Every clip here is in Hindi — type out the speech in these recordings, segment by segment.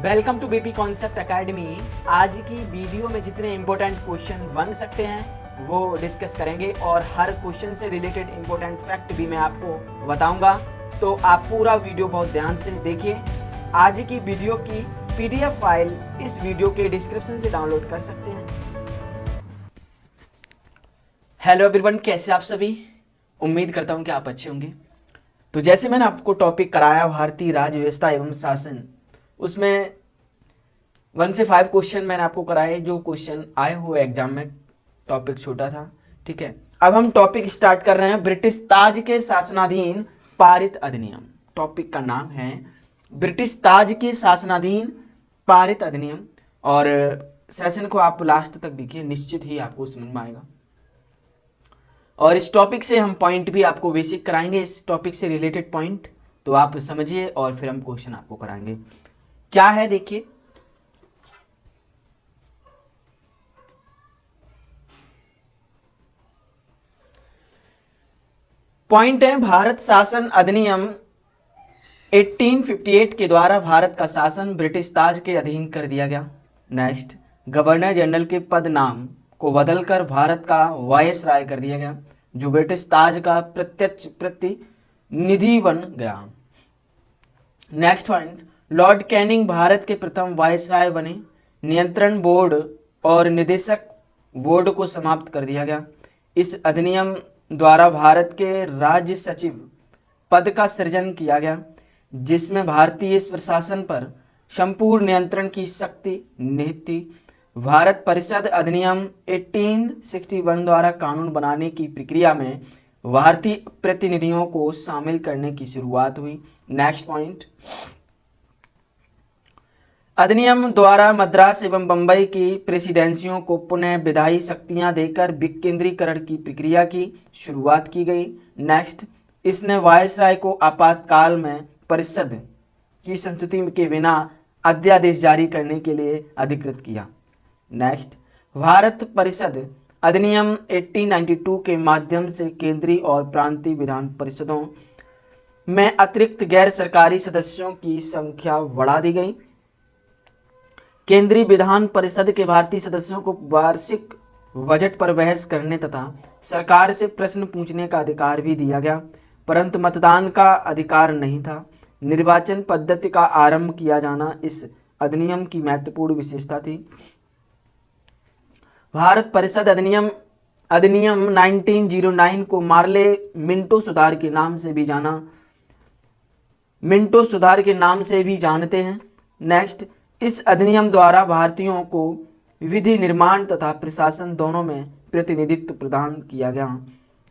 Welcome to BP concept academy. आज की वीडियो में जितने इम्पोर्टेंट क्वेश्चन बन सकते हैं वो डिस्कस करेंगे और हर क्वेश्चन से रिलेटेड इम्पोर्टेंट फैक्ट भी मैं आपको बताऊंगा, तो आप पूरा वीडियो बहुत ध्यान से देखिए। आज की वीडियो की पीडीएफ फाइल इस वीडियो के डिस्क्रिप्शन से डाउनलोड कर सकते हैं। हेलो एवरीवन, कैसे आप सभी? उम्मीद करता हूं कि आप अच्छे होंगे। तो जैसे मैंने आपको टॉपिक कराया भारतीय राज्य व्यवस्था एवं शासन, उसमें 1 से 5 क्वेश्चन मैंने आपको कराए। जो क्वेश्चन आए हुए एग्जाम में, टॉपिक छोटा था, ठीक है। अब हम टॉपिक स्टार्ट कर रहे हैं। ब्रिटिश ताज के शासनाधीन पारित अधिनियम। टॉपिक का नाम है ब्रिटिश ताज के शासनाधीन पारित अधिनियम, और सेशन को आप लास्ट तक देखिए, निश्चित ही आपको समझ में आएगा। और इस टॉपिक से हम पॉइंट भी आपको बेसिक कराएंगे, इस टॉपिक से रिलेटेड पॉइंट, तो आप समझिए और फिर हम क्वेश्चन आपको कराएंगे। क्या है देखिए, पॉइंट है भारत शासन अधिनियम 1858 के द्वारा भारत का शासन ब्रिटिश ताज के अधीन कर दिया गया। नेक्स्ट, गवर्नर जनरल के पद नाम को बदलकर भारत का वायसराय कर दिया गया, जो ब्रिटिश ताज का प्रत्यक्ष प्रतिनिधि बन गया। Next point, Lord Canning Bharat के प्रथम वायसराय बने। नियंत्रण बोर्ड और निदेशक बोर्ड को समाप्त कर दिया गया। इस अधिनियम द्वारा भारत के राज्य सचिव पद का सृजन किया गया, जिसमें भारतीय प्रशासन पर संपूर्ण नियंत्रण की शक्ति निहित थी। भारत परिषद अधिनियम 1861 द्वारा कानून बनाने की प्रक्रिया में भारतीय प्रतिनिधियों को शामिल करने की शुरुआत हुई। नेक्स्ट पॉइंट, अधिनियम द्वारा मद्रास एवं बंबई की प्रेसिडेंसियों को पुनः विधायी शक्तियां देकर विकेंद्रीकरण की प्रक्रिया की शुरुआत की गई। नेक्स्ट, इसने वायसराय को आपातकाल में परिषद की संस्तुति के बिना अध्यादेश जारी करने के लिए अधिकृत किया। नेक्स्ट, भारत परिषद अधिनियम 1892 के माध्यम से केंद्रीय और प्रांतीय विधान परिषदों में अतिरिक्त गैर सरकारी सदस्यों की संख्या बढ़ा दी गई। केंद्रीय विधान परिषद के भारतीय सदस्यों को वार्षिक बजट पर बहस करने तथा सरकार से प्रश्न पूछने का अधिकार भी दिया गया, परंतु मतदान का अधिकार नहीं था। निर्वाचन पद्धति का आरंभ किया जाना इस अधिनियम की महत्वपूर्ण विशेषता थी। भारत परिषद अधिनियम 1909 को मार्ले मिंटो सुधार के नाम से भी जानते हैं। नेक्स्ट, इस अधिनियम द्वारा भारतीयों को विधि निर्माण तथा प्रशासन दोनों में प्रतिनिधित्व प्रदान किया गया।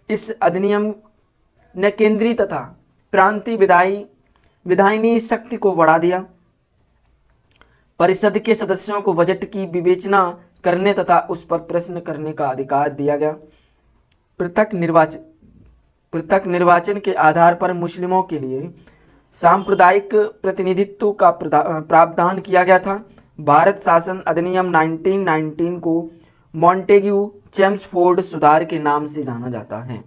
इस अधिनियम ने केंद्रीय तथा प्रांतीय विधायिनी शक्ति को बढ़ा दिया। परिषद के सदस्यों को बजट की विवेचना करने तथा उस पर प्रश्न करने का अधिकार दिया गया। पृथक निर्वाचन के आधार पर मुस्लिमों के लिए सांप्रदायिक प्रतिनिधित्व का प्रावधान किया गया था। भारत शासन अधिनियम 1919 को मॉन्टेग्यू चेम्सफोर्ड सुधार के नाम से जाना जाता है।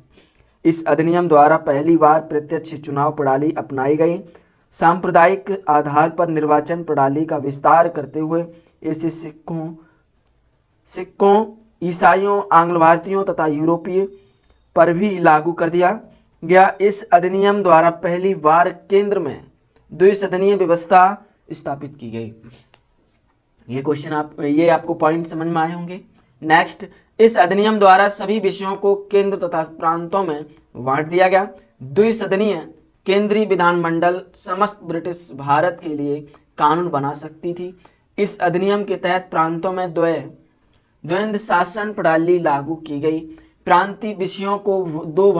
इस अधिनियम द्वारा पहली बार प्रत्यक्ष चुनाव प्रणाली अपनाई गई। सांप्रदायिक आधार पर निर्वाचन प्रणाली का विस्तार करते हुए इसे सिखों, ईसाइयों, आंग्ल भारतीयों तथा यूरोपीय पर भी लागू कर दिया गया। इस अधिनियम द्वारा पहली बार केंद्र में द्विसदनीय व्यवस्था स्थापित की गई। ये आपको पॉइंट समझ में आए होंगे। नेक्स्ट, इस अधिनियम द्वारा सभी विषयों को केंद्र तथा प्रांतों में बांट दिया गया। द्विसदनीय केंद्रीय विधानमंडल समस्त ब्रिटिश भारत के लिए कानून बना सकती थी। इस अधिनियम के तहत प्रांतों में द्वंद्व शासन प्रणाली लागू की गई। प्रांतीय विषयों को दो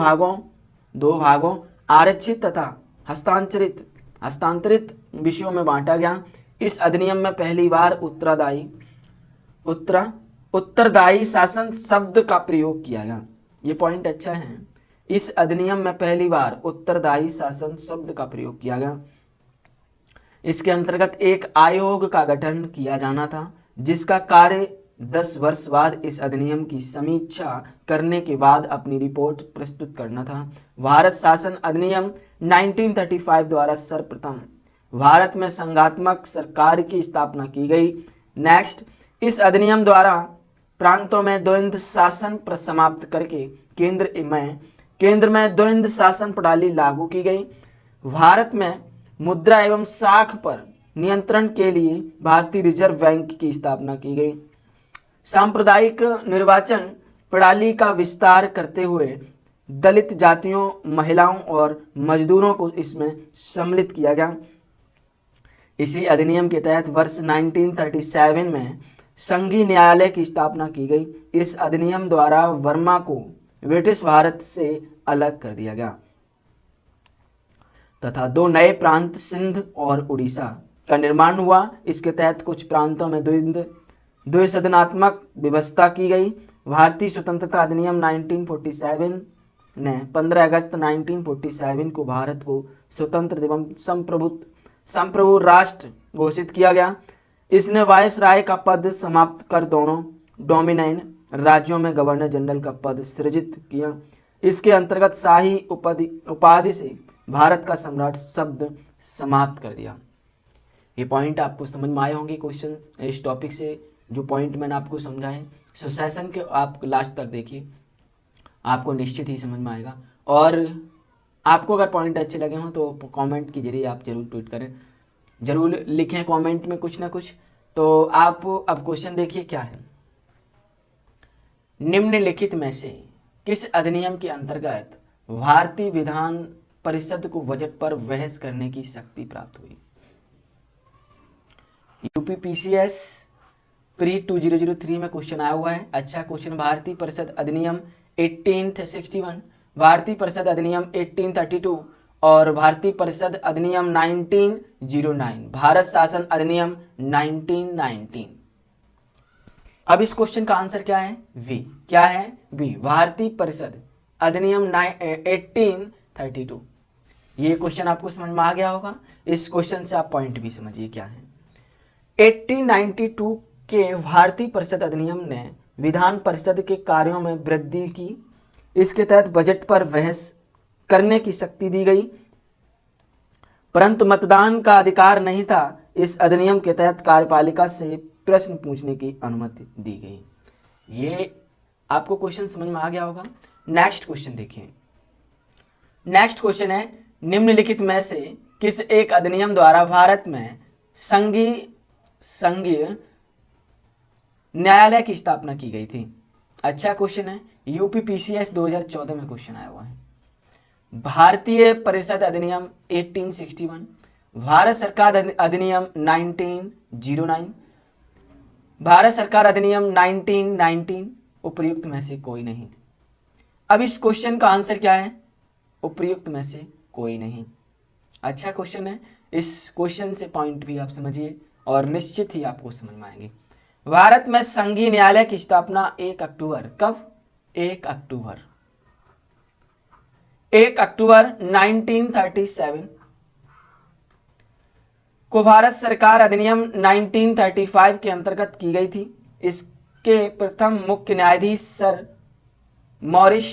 भागों आरक्षित तथा हस्तांतरित विषयों में बांटा गया। इस अधिनियम में पहली बार उत्तरदायी शासन शब्द का प्रयोग किया गया। ये पॉइंट अच्छा है। इस अधिनियम में पहली बार उत्तरदायी शासन शब्द का प्रयोग किया गया। इसके अंतर्गत एक आयोग का गठन किया जाना था, जिसका कार्य 10 वर्ष बाद इस अधिनियम की समीक्षा करने के बाद अपनी रिपोर्ट प्रस्तुत करना था। भारत शासन अधिनियम 1935 द्वारा सर्वप्रथम भारत में संघात्मक सरकार की स्थापना की गई। नेक्स्ट, इस अधिनियम द्वारा प्रांतों में द्वंद्व शासन समाप्त करके केंद्र में द्वंद्व शासन प्रणाली लागू की गई। भारत में मुद्रा एवं साख पर नियंत्रण के लिए भारतीय रिजर्व बैंक की स्थापना की गई। सांप्रदायिक निर्वाचन प्रणाली का विस्तार करते हुए दलित जातियों, महिलाओं और मजदूरों को इसमें सम्मिलित किया गया। इसी अधिनियम के तहत वर्ष 1937 में संघीय न्यायालय की स्थापना की गई। इस अधिनियम द्वारा बर्मा को ब्रिटिश भारत से अलग कर दिया गया तथा दो नए प्रांत सिंध और उड़ीसा का निर्माण हुआ। इसके तहत कुछ प्रांतों में द्विसदनात्मक व्यवस्था की गई। भारतीय स्वतंत्रता अधिनियम 1947 ने 15 अगस्त 1947 को भारत को स्वतंत्र एवं संप्रभु राष्ट्र घोषित किया गया। इसने वायसराय का पद समाप्त कर दोनों डोमिनियन राज्यों में गवर्नर जनरल का पद सृजित किया। इसके अंतर्गत शाही उपाधि से भारत का सम्राट शब्द समाप्त कर दिया। ये पॉइंट आपको समझ में आए होंगे क्वेश्चन इस टॉपिक से, जो पॉइंट मैंने आपको समझाए। सो सेशन के आप लास्ट तक देखिए, आपको निश्चित ही समझ में आएगा। और आपको अगर पॉइंट अच्छे लगे हों तो कमेंट के जरिए आप जरूर ट्वीट करें, जरूर लिखें कमेंट में कुछ ना कुछ। तो आप अब क्वेश्चन देखिए क्या है। निम्नलिखित में से किस अधिनियम के अंतर्गत भारतीय विधान परिषद को बजट पर बहस करने की शक्ति प्राप्त हुई? यूपीपीसीएस प्री 2003 में क्वेश्चन आया हुआ है। अच्छा क्वेश्चन, भारतीय परिषद अधिनियम 1861, भारतीय परिषद अधिनियम 1832 और भारतीय परिषद अधिनियम 1909, भारत शासन अधिनियम 1919। अब इस क्वेश्चन का आंसर क्या है? वी। क्या है? बी, भारतीय परिषद अधिनियम 1832। ये क्वेश्चन आपको समझ में आ गया होगा। इस क्वेश्चन से आप पॉइंट भी समझिए क्या है। 1892 के भारतीय परिषद अधिनियम ने विधान परिषद के कार्यों में वृद्धि की। इसके तहत बजट पर बहस करने की शक्ति दी गई, परंतु मतदान का अधिकार नहीं था। इस अधिनियम के तहत कार्यपालिका से प्रश्न पूछने की अनुमति दी गई। ये आपको क्वेश्चन समझ में आ गया होगा। नेक्स्ट क्वेश्चन देखिए। नेक्स्ट क्वेश्चन है, निम्नलिखित में से किस एक अधिनियम द्वारा भारत में संघीय न्यायालय की स्थापना की गई थी? अच्छा क्वेश्चन है, यूपीपीसीएस 2014 में क्वेश्चन आया हुआ है। भारतीय परिषद अधिनियम 1861, भारत सरकार अधिनियम 1909, भारत सरकार अधिनियम 1919, उपयुक्त में से कोई नहीं। अब इस क्वेश्चन का आंसर क्या है? उपयुक्त में से कोई नहीं। अच्छा क्वेश्चन है, इस क्वेश्चन से पॉइंट भी आप समझिए और निश्चित ही आपको समझ में आएंगे। भारत में संघीय न्यायालय की स्थापना 1 अक्टूबर, कब? 1 अक्टूबर 1937 को भारत सरकार अधिनियम 1935 के अंतर्गत की गई थी। इसके प्रथम मुख्य न्यायाधीश सर मॉरिस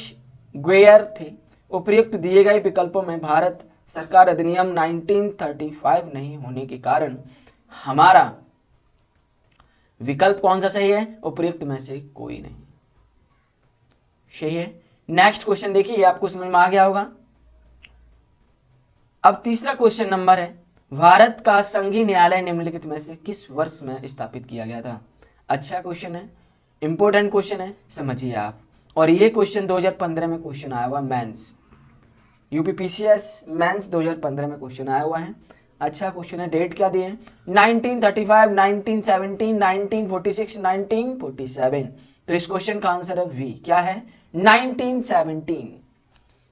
ग्वेयर थे। उपयुक्त दिए गए विकल्पों में भारत सरकार अधिनियम 1935 नहीं होने के कारण हमारा विकल्प कौन सा सही है? उपयुक्त में से कोई नहीं सही है। नेक्स्ट क्वेश्चन देखिए, आपको समझ में आ गया होगा। अब तीसरा क्वेश्चन नंबर है, भारत का संघीय न्यायालय निम्नलिखित में से किस वर्ष में स्थापित किया गया था? अच्छा क्वेश्चन है, इंपॉर्टेंट क्वेश्चन है, समझिए आप। और ये क्वेश्चन 2015 में क्वेश्चन आया हुआ मेंस, यूपीपीसीएस मेंस 2015 में क्वेश्चन आया हुआ है। अच्छा क्वेश्चन है, डेट क्या दिए? 1935, 1917, 1946, 1947। तो इस क्वेश्चन का आंसर है वी। क्या है? 1917।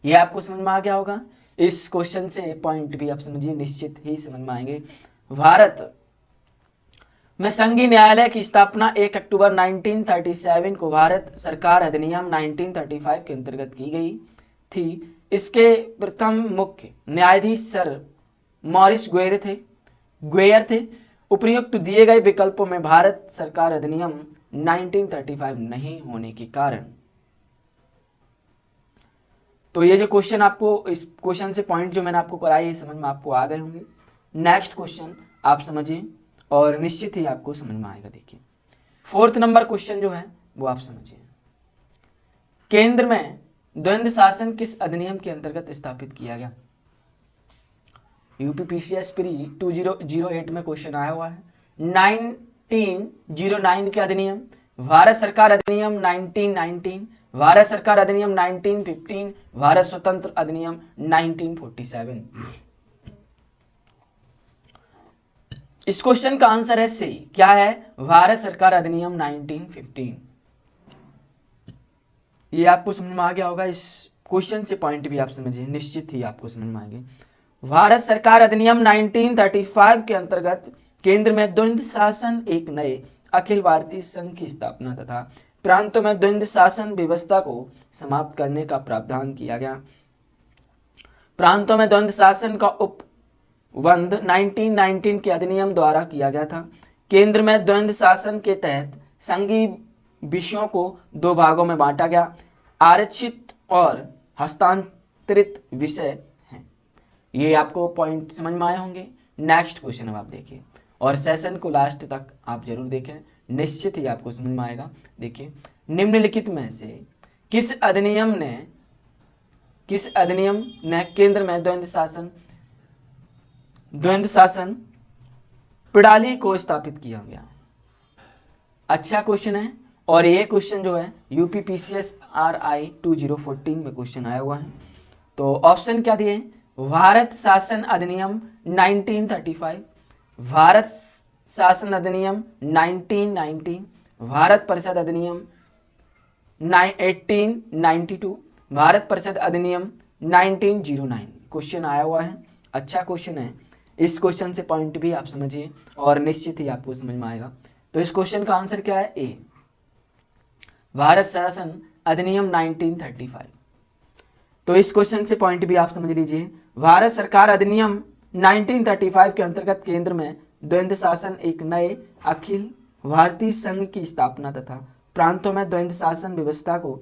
ये आपको समझ में आ गया होगा। इस क्वेश्चन से पॉइंट भी आप समझिए, निश्चित ही समझ में आएंगे। भारत में संघीय न्यायालय की स्थापना 1 अक्टूबर 1937 को भारत सरकार अधिनियम 1935 के अंतर्गत की गई थी। इसके प्रथम मुख्य न्यायाधीश सर मॉरिस ग्वेयर थे। उपयुक्त दिए गए विकल्पों में भारत सरकार अधिनियम 1935 नहीं होने के कारण। तो ये जो क्वेश्चन आपको, इस क्वेश्चन से पॉइंट जो मैंने आपको कराई है समझ में आपको आ गए होंगे। नेक्स्ट क्वेश्चन आप समझिए और निश्चित ही आपको समझ में आएगा। देखिए 4th नंबर क्वेश्चन जो है वो आप समझिए। केंद्र में द्वंद्व शासन किस अधिनियम के अंतर्गत स्थापित किया गया? यूपीपीसीएस प्री 2008 में क्वेश्चन आया हुआ है। 1909 के अधिनियम, भारत सरकार अधिनियम 1919, भारत सरकार अधिनियम 1915, भारत स्वतंत्र अधिनियम 1947। इस क्वेश्चन का आंसर है सी। क्या है? भारत सरकार अधिनियम 1915। ये आपको समझ में आ गया होगा। इस क्वेश्चन से पॉइंट भी आप समझिए, निश्चित ही आपको समझ में आएंगे। भारत सरकार अधिनियम 1935 के अंतर्गत केंद्र में द्वंद्व शासन एक नए अखिल भारतीय संघ की स्थापना तथा प्रांतों में द्वंद्व शासन व्यवस्था को समाप्त करने का प्रावधान किया गया। प्रांतों में द्वंद्व शासन का उपबंध 1919 के अधिनियम द्वारा किया गया था। केंद्र में द्वंद्व शासन के तहत संघीय विषयों को 2 भागों में बांटा गया, आरक्षित और हस्तांतरित विषय हैं। ये आपको पॉइंट समझ में आए होंगे। नेक्स्ट क्वेश्चन अब आप देखिए और सेशन को लास्ट तक आप जरूर देखें, निश्चित ही आपको समझ में आएगा। देखिए निम्नलिखित में से किस अधिनियम ने केंद्र में द्वंद्व शासन प्रणाली को स्थापित किया गया? अच्छा क्वेश्चन है और ये क्वेश्चन जो है यूपीपीसीएस RI 2014 में क्वेश्चन आया हुआ है। तो ऑप्शन क्या दिए? भारत शासन अधिनियम 1935, भारत शासन अधिनियम 1919, भारत परिषद अधिनियम 1892, भारत परिषद अधिनियम 1909। क्वेश्चन आया हुआ है, अच्छा क्वेश्चन है। इस क्वेश्चन से पॉइंट भी आप समझिए और निश्चित ही आपको समझ में आएगा। तो इस क्वेश्चन का आंसर क्या है? ए, भारत शासन अधिनियम 1935। तो इस क्वेश्चन से पॉइंट भी आप समझ लीजिए। भारत सरकार अधिनियम 1935 के अंतर्गत केंद्र में द्वंद्व शासन एक नए अखिल भारतीय संघ की स्थापना तथा प्रांतों में द्वंद्व शासन व्यवस्था को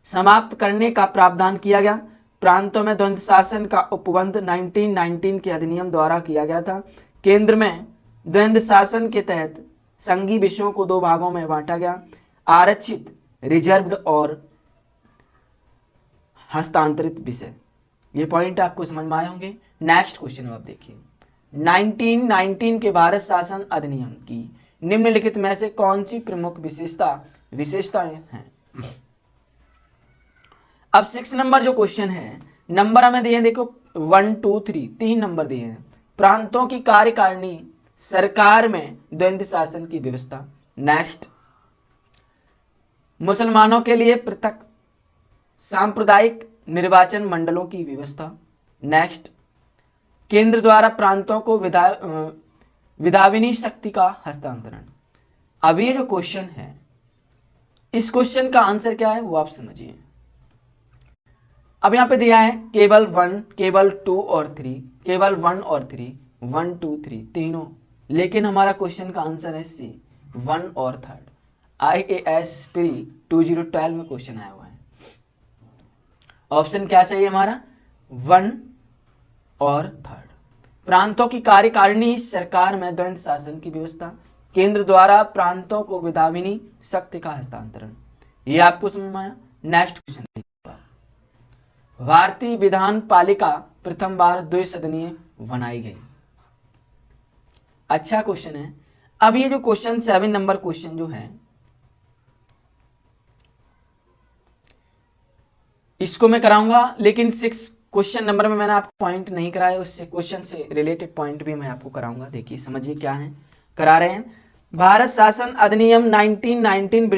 समाप्त करने का प्रावधान किया गया। प्रांतों में द्वंद्व शासन का उपबंध 1919 के अधिनियम द्वारा किया गया था। केंद्र में द्वंद्व शासन के तहत संघीय विषयों को 2 भागों में बांटा गया, आरक्षित रिजर्व्ड और हस्तांतरित विषय। ये पॉइंट आपको समझ में आए होंगे। नेक्स्ट क्वेश्चन आप देखिए। 1919 के भारत शासन अधिनियम की निम्नलिखित में से कौन सी प्रमुख विशेषताएं हैं? अब 6 नंबर जो क्वेश्चन है, नंबर हमें दिए हैं, देखो 1 2 3 3 नंबर दिए हैं। प्रांतों की कार्यकारिणी सरकार में द्वंद्व शासन की व्यवस्था। नेक्स्ट, मुसलमानों के लिए पृथक सांप्रदायिक निर्वाचन मंडलों की व्यवस्था। नेक्स्ट, केंद्र द्वारा प्रांतों को विधायिनी शक्ति का हस्तांतरण। अब ये जो क्वेश्चन है, इस क्वेश्चन का आंसर क्या है वो आप समझिए। अब यहां पे दिया है केवल 1, केवल 2 और 3, केवल 1 और 3, 1 2 3 तीनों, लेकिन हमारा क्वेश्चन का आंसर है सी, 1 और 3rd। IAS प्री 2012 में क्वेश्चन आया हुआ है। ऑप्शन क्या सही है हमारा? 1 और 3rd। प्रांतों की कार्यकारिणी सरकार में द्वंद्व शासन की व्यवस्था, केंद्र द्वारा प्रांतों को विधायिनी शक्ति का हस्तांतरण। ये आपको समझ में आया। नेक्स्ट क्वेश्चन, भारतीय विधान पालिका प्रथम बार द्विसदनीय बनाई गई। अच्छा क्वेश्चन है। अब ये जो क्वेश्चन 7 नंबर क्वेश्चन जो है, इसको मैं कराऊंगा, लेकिन 6 क्वेश्चन नंबर में मैंने आपको पॉइंट नहीं कराया, उससे क्वेश्चन से रिलेटेड पॉइंट भी मैं आपको कराऊंगा। देखिए समझिए क्या है करा रहे हैं। भारत शासन अधिनियम 1919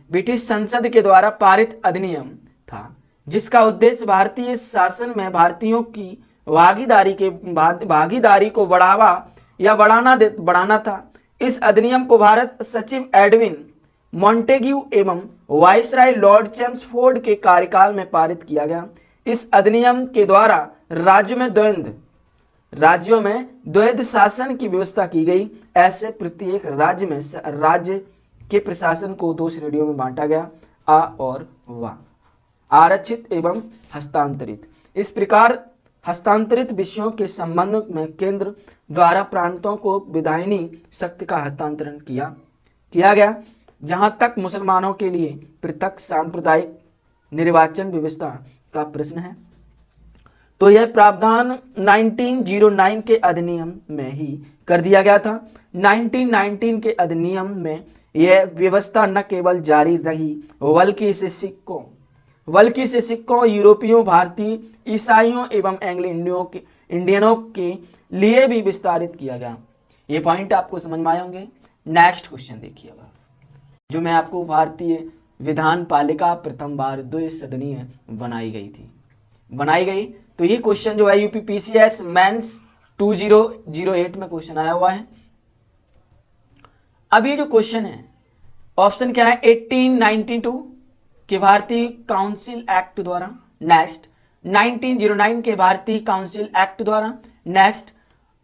ब्रिटिश संसद के द्वारा पारित अधिनियम था, जिसका उद्देश्य भारतीय शासन में भारतीयों की भागीदारी को बढ़ाना था। इस अधिनियम को भारत सचिव एडविन मॉन्टेग्यू एवं वायसराय लॉर्ड चेम्सफोर्ड के कार्यकाल में पारित किया गया। इस अधिनियम के द्वारा राज्यों में द्वैध शासन की व्यवस्था की गई। ऐसे प्रत्येक राज्य के प्रशासन को 2 श्रेणियों में बांटा गया, आ और वा, आरक्षित एवं हस्तांतरित। इस प्रकार हस्तांतरित विषयों के संबंध में केंद्र द्वारा प्रांतों को विधायिनी शक्ति का हस्तांतरण किया गया। जहां तक मुसलमानों के लिए पृथक सांप्रदायिक निर्वाचन व्यवस्था का प्रश्न है, तो यह प्रावधान 1909 के अधिनियम में ही कर दिया गया था। 1919 के अधिनियम में यह व्यवस्था न केवल जारी रही बल्कि इसे सिखों, यूरोपियों, भारतीय, ईसाइयों एवं एंग्लो इंडियनों के लिए भी विस्तारित किया गया। ये पॉइंट आपको समझ में आए होंगे। नेक्स्ट क्वेश्चन देखिए अब, जो मैं आपको भारतीय विधान पालिका प्रथम बार द्विसदनीय बनाई गई। तो ये क्वेश्चन जो है यूपीपीसीएस मेंस 2008 में क्वेश्चन आया हुआ है। अब ये जो क्वेश्चन है, ऑप्शन क्या है, 1892 के भारतीय काउंसिल एक्ट द्वारा, नेक्स्ट 1909 के भारतीय काउंसिल एक्ट द्वारा, नेक्स्ट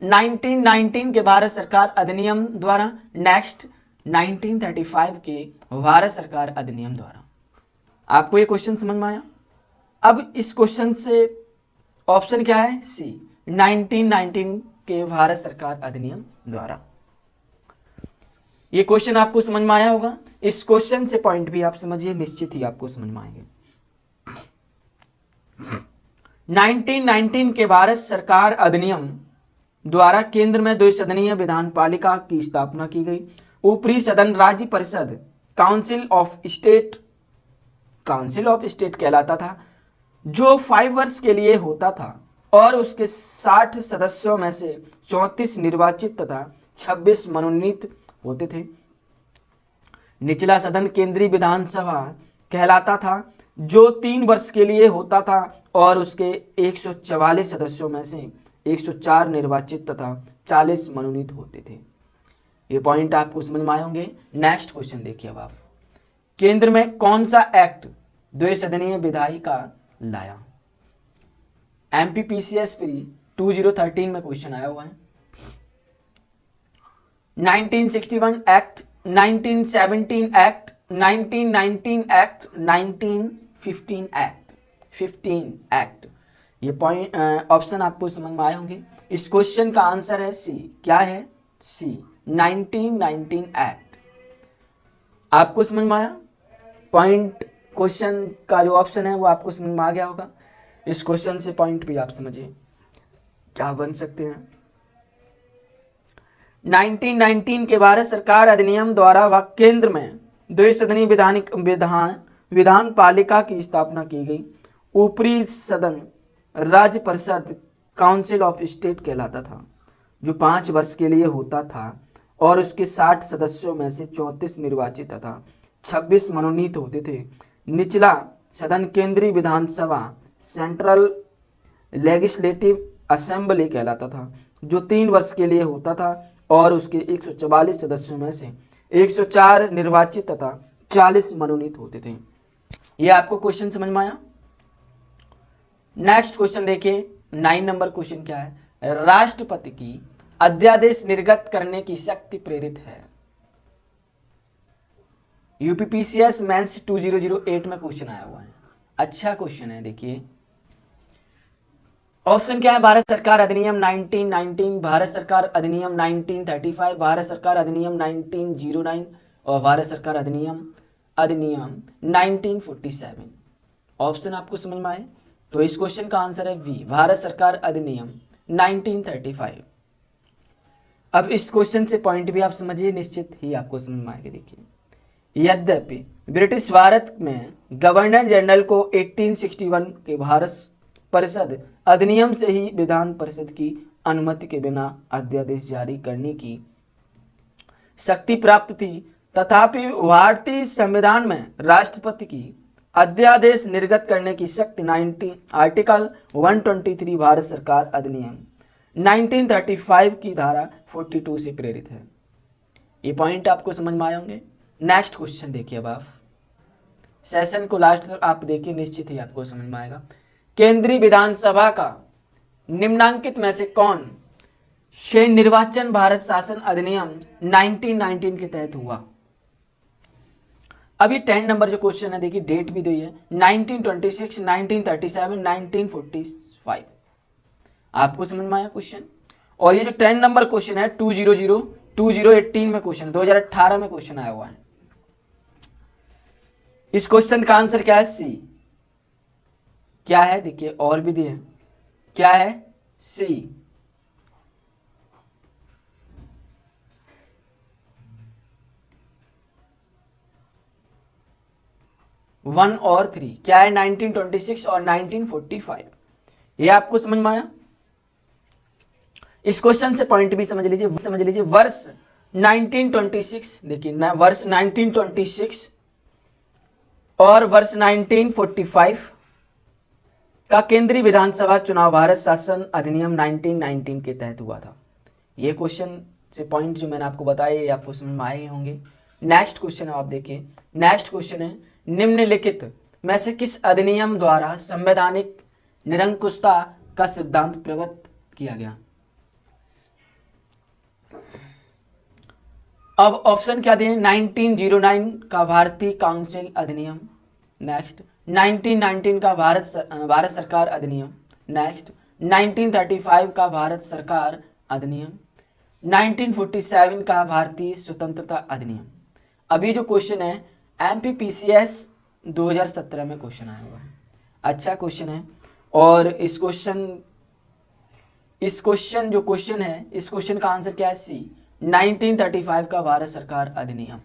1919 के भारत सरकार अधिनियम द्वारा, नेक्स्ट 1935 के भारत सरकार अधिनियम द्वारा। आपको ये क्वेश्चन समझ में आया? अब इस क्वेश्चन से ऑप्शन क्या है, सी 1919 के भारत सरकार अधिनियम द्वारा। ये क्वेश्चन आपको समझ में आया होगा। इस क्वेश्चन से पॉइंट भी आप समझिए, निश्चित ही आपको समझ में आएंगे। 1919 के भारत सरकार अधिनियम द्वारा केंद्र में द्विसदनीय विधान पालिका की स्थापना की गई। ऊपरी सदन राज्य परिषद काउंसिल ऑफ स्टेट कहलाता था, जो 5 वर्ष के लिए होता था और उसके 60 सदस्यों में से 34 निर्वाचित तथा 26 मनोनीत होते थे। निचला सदन केंद्रीय विधानसभा कहलाता था, जो 3 वर्ष के लिए होता था और उसके 144 सदस्यों में से 104 निर्वाचित तथा 40 मनोनीत होते थे। ये पॉइंट आपको समझ में आए होंगे। नेक्स्ट क्वेश्चन देखिए अब आप, केंद्र में कौन सा एक्ट द्विसदनीय विधायिका लाया? एमपीपीसीएस प्री 2013 में क्वेश्चन आया हुआ है। 1961 एक्ट, 1917 एक्ट, 1919 एक्ट, 1915 एक्ट। ये पॉइंट ऑप्शन आपको समझ में आए होंगे। इस क्वेश्चन का आंसर है सी। क्या है? सी 1919 एक्ट। आपको समझ में आया? पॉइंट क्वेश्चन का जो ऑप्शन है वो आपको समझ में आ गया होगा। इस क्वेश्चन से पॉइंट भी आप समझिए क्या बन सकते हैं। 1919 के भारत सरकार अधिनियम द्वारा वह केंद्र में द्विसदनीय विधान पालिका की स्थापना की गई। ऊपरी सदन राज्य परिषद काउंसिल ऑफ स्टेट कहलाता था, जो 5 वर्ष के लिए होता था और उसके 60 सदस्यों में से 34 निर्वाचित तथा 26 मनोनीत होते थे। निचला सदन केंद्रीय विधानसभा सेंट्रल लेजिस्लेटिव असेंबली कहलाता था, जो 3 वर्ष के लिए होता था और उसके 144 सदस्यों में से 104 निर्वाचित तथा 40 मनोनीत होते थे। यह आपको क्वेश्चन समझ में आया? नेक्स्ट क्वेश्चन देखिए, 9 नंबर क्वेश्चन क्या है? राष्ट्रपति की अध्यादेश निर्गत करने की शक्ति प्रेरित है। यूपीपीसीएस मेंस 2008 में क्वेश्चन आया हुआ है। अच्छा क्वेश्चन है, देखिए ऑप्शन क्या है? भारत सरकार अधिनियम 1919, भारत सरकार अधिनियम 1935, भारत सरकार अधिनियम 1909 और भारत सरकार अधिनियम 1947। ऑप्शन आपको समझ में आए तो इस क्वेश्चन का आंसर है वी, भारत सरकार अधिनियम 1935। अब इस क्वेश्चन से पॉइंट भी आप समझिए, निश्चित ही आपको समझ में आएगा। देखिए, यद्यपि ब्रिटिश भारत में गवर्नर जनरल को 1861 के भारत परिषद अधिनियम से ही विधान परिषद की अनुमति के बिना अध्यादेश जारी करने की शक्ति प्राप्त थी, तथापि भारतीय संविधान में राष्ट्रपति की अध्यादेश निर्गत करने की शक्ति आर्टिकल 123 भारत सरकार अधिनियम 1935 की धारा 42 से प्रेरित है। ये पॉइंट आपको समझ में आए होंगे। नेक्स्ट क्वेश्चन देखिए, अब आप सेशन को लास्ट तक आप देखिए, निश्चित ही आपको समझ में आएगा। केंद्रीय विधानसभा का निम्नांकित में से कौन से निर्वाचन भारत शासन अधिनियम 1919 के तहत हुआ? अभी 10 नंबर जो क्वेश्चन है, देखिए डेट भी दी है 1926, 1937, 1945। आपको समझ में आया क्वेश्चन। और ये जो 10 नंबर क्वेश्चन है 2018 में क्वेश्चन, 2018 में क्वेश्चन आया हुआ है। इस क्वेश्चन का आंसर क्या है? सी। क्या है देखिए, और भी दिए, क्या है? सी। वन और 3 क्या है? 1926 और 1945। ये आपको समझ में आया। इस क्वेश्चन से पॉइंट भी समझ लीजिए। वर्ष 1926 देखिए ना, वर्ष 1926 और वर्ष 1945 का केंद्रीय विधानसभा चुनाव भारत शासन अधिनियम 1919 के तहत हुआ था। ये क्वेश्चन से पॉइंट जो मैंने आपको बताए ये आपको समझ में आए होंगे। नेक्स्ट क्वेश्चन आप देखिए। नेक्स्ट क्वेश्चन है, निम्नलिखित में से किस अधिनियम द्वारा संवैधानिक निरंकुशता का सिद्धांत प्रवृत्त किया गया? अब ऑप्शन क्या दिए? 1909 का भारतीय काउंसिल अधिनियम, नेक्स्ट 1919 का भारत सरकार अधिनियम, नेक्स्ट 1935 का भारत सरकार अधिनियम, 1947 का भारतीय स्वतंत्रता अधिनियम। अभी जो क्वेश्चन है MPPCS 2017 में क्वेश्चन आया हुआ है। अच्छा क्वेश्चन है। और इस क्वेश्चन का आंसर क्या है? सी, 1935 का भारत सरकार अधिनियम।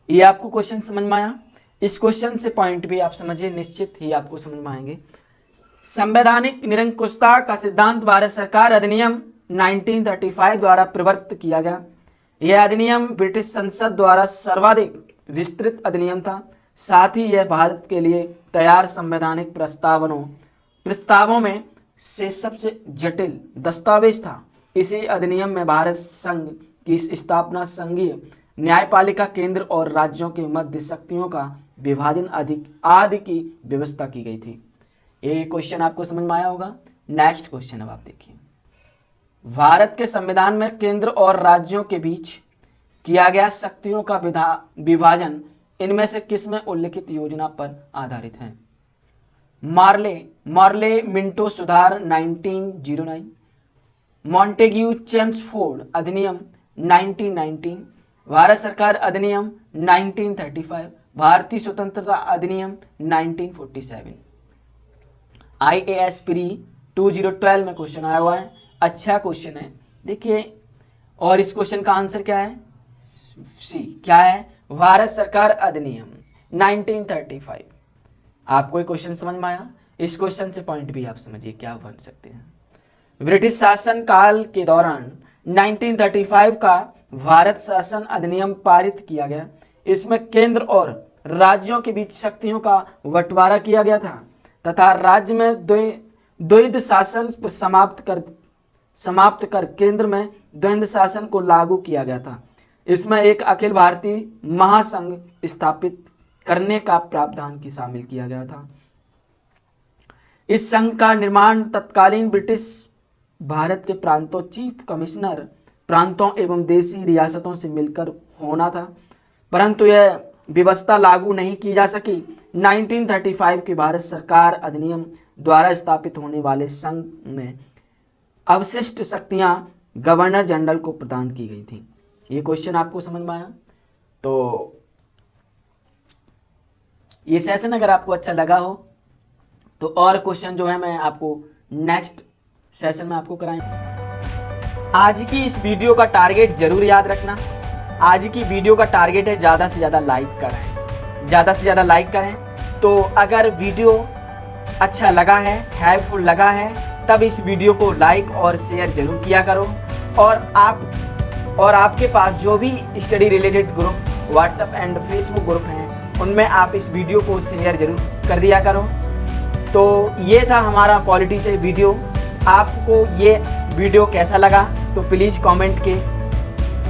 ये आपको क्वेश्चन समझ में आया। इस क्वेश्चन से पॉइंट भी आप समझिए, निश्चित ही आपको समझ में आएंगे। संवैधानिक निरंकुशता का सिद्धांत भारत सरकार अधिनियम 1935 द्वारा प्रवर्तित किया गया। यह अधिनियम ब्रिटिश संसद द्वारा सर्वाधिक विस्तृत अधिनियम था। साथ ही यह भारत के लिए तैयार संवैधानिक प्रस्तावों में से सबसे जटिल दस्तावेज था। इसी अधिनियम में भारत संघ की स्थापना, संघीय न्यायपालिका, केंद्र और राज्यों के मध्य शक्तियों का विभाजन आदि की व्यवस्था की गई थी। ये क्वेश्चन आपको समझ में आया होगा। नेक्स्ट क्वेश्चन अब आप देखिए। भारत के संविधान में केंद्र और राज्यों के बीच किया गया शक्तियों का विभाजन इनमें से किसमें उल्लिखित योजना पर आधारित है? मार्ले मिंटो सुधार 1909, मॉन्टेग्यू चेम्सफोर्ड अधिनियम 1919, भारत सरकार अधिनियम 1935, भारतीय स्वतंत्रता अधिनियम 1947। IAS प्री 2012 में क्वेश्चन आया हुआ है। अच्छा क्वेश्चन है देखिए। और इस क्वेश्चन का आंसर क्या है? सी। क्या है? भारत सरकार अधिनियम 1935। आपको ये क्वेश्चन समझ में आया। इस क्वेश्चन से पॉइंट भी आप समझिए क्या बन सकते हैं। ब्रिटिश शासन काल के दौरान 1935 का भारत शासन अधिनियम पारित किया गया। इसमें केंद्र और राज्यों के बीच शक्तियों का बंटवारा किया गया था तथा राज्य में द्वैध शासन समाप्त कर केंद्र में द्वैध शासन को लागू किया गया था। इसमें एक अखिल भारतीय महासंघ स्थापित करने का प्रावधान की शामिल किया गया था। इस संघ का निर्माण तत्कालीन ब्रिटिश भारत के प्रांतों, चीफ कमिश्नर प्रांतों एवं देशी रियासतों से मिलकर होना था, परंतु यह व्यवस्था लागू नहीं की जा सकी। 1935 के भारत सरकार अधिनियम द्वारा स्थापित होने वाले संघ में अवशिष्ट शक्तियां गवर्नर जनरल को प्रदान की गई थी। ये क्वेश्चन आपको समझ में आया। तो ये सेशन अगर आपको अच्छा लगा हो तो और क्वेश्चन जो है मैं आपको नेक्स्ट सेशन में आपको कराएंगे। आज की इस वीडियो का टारगेट जरूर याद रखना। आज की वीडियो का टारगेट है ज़्यादा से ज़्यादा लाइक करें, ज़्यादा से ज़्यादा लाइक करें। तो अगर वीडियो अच्छा लगा है, हेल्पफुल लगा है, तब इस वीडियो को लाइक और शेयर जरूर किया करो। और आपके पास जो भी study related group WhatsApp and Facebook group हैं उनमें आप इस वीडियो को शेयर जरूर कर दिया करो। तो ये था हमारा पॉलिटी से वीडियो। आपको ये वीडियो कैसा लगा तो प्लीज़ कमेंट के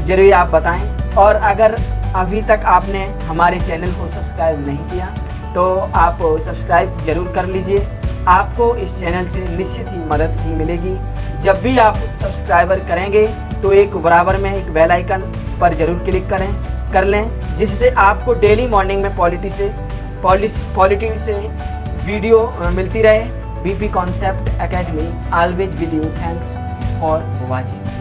जरिए आप बताएं। और अगर अभी तक आपने हमारे चैनल को सब्सक्राइब नहीं किया तो आप सब्सक्राइब जरूर कर लीजिए। आपको इस चैनल से निश्चित ही मदद ही मिलेगी। जब भी आप सब्सक्राइबर करेंगे तो एक बराबर में एक बेल आइकन पर जरूर क्लिक कर लें, जिससे आपको डेली मॉर्निंग में पॉलिटी से वीडियो मिलती रहे। BP Concept Academy, always with you. Thanks for watching.